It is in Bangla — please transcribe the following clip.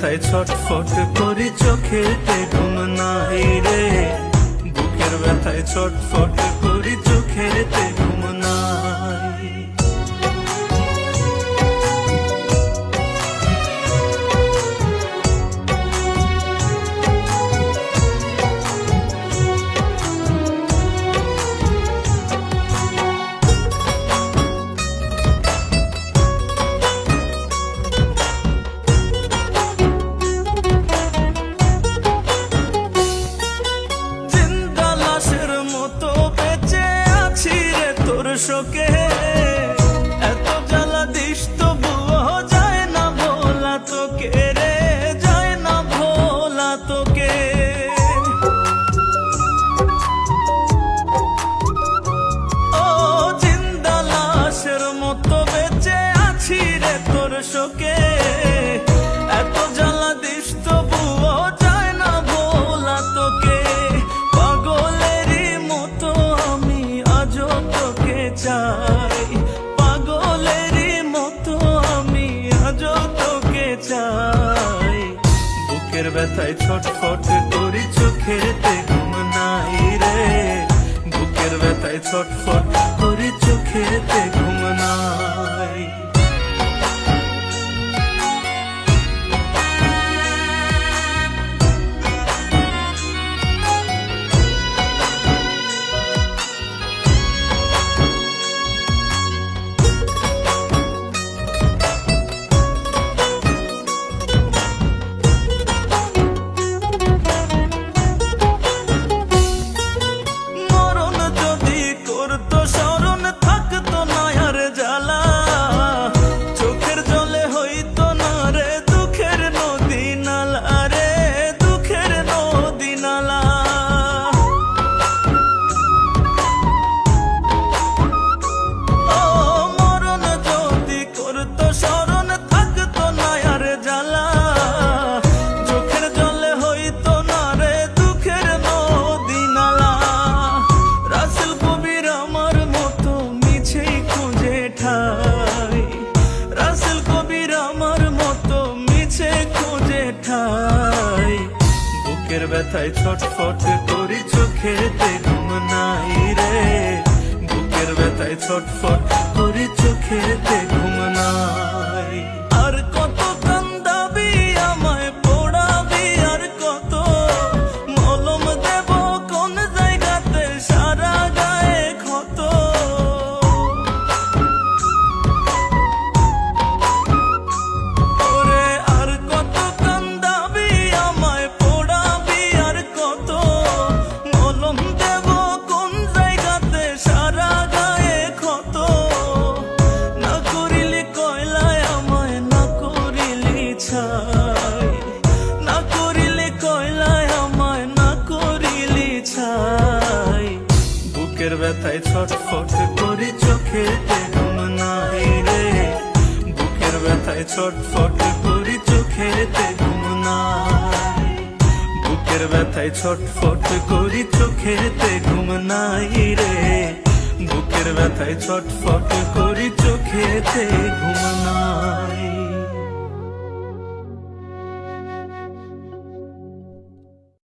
ব্যথায় ছটফট করি চোখেতে ঘুম নাই রে, বুকের ব্যথায় ছটফট করি চোখেতে ঘুম নাই। শোকে এত জ্বালা দিস তবুও যায় না ভোলা তোকে রে, যায় না ভোলা তোকে। ও জিন্দা লাশের মতো বেঁচে আছি রে তোর শোকে, এত জ্বালা দিস তবুও যায় না ভোলা তোকে। পাগলেরই মতো আমি আজও তোকে চাই, পাগলেরই মতো আমি আজও তোকে চাই। বুকের ব্যথায় ছটফট করি চোখেতে ঘুম নাই রে, বুকের ব্যথায় ছটফট করি চোখেতে ঘুম নাই। রাসেল কবির আমার মতো মিছে খুঁজে ঠাই, বুকের ব্যথায় ছটফট করি চোখেতে ঘুম নাই রে, বুকের ব্যথায় ছটফট করি চোখেতে ঘুম নাই। আর কত কান্দাবি আমায় পোড়াবি, আর কত মলম দেব কোন জায়গাতে সারা গায়ে ক্ষত। না করিলে কয়লায় আমায় না করিলি ছাই, বুকের ব্যথায় ছটফট করি চোখেতে ঘুম নাই রে, বুকের ব্যথায় ছটফট করি চোখেতে ঘুম নাই। বুকের ব্যথায় ছটফট করি চোখেতে ঘুম নাই রে, বুকের ব্যথায় ছটফট করি চোখেতে ঘুম নাই।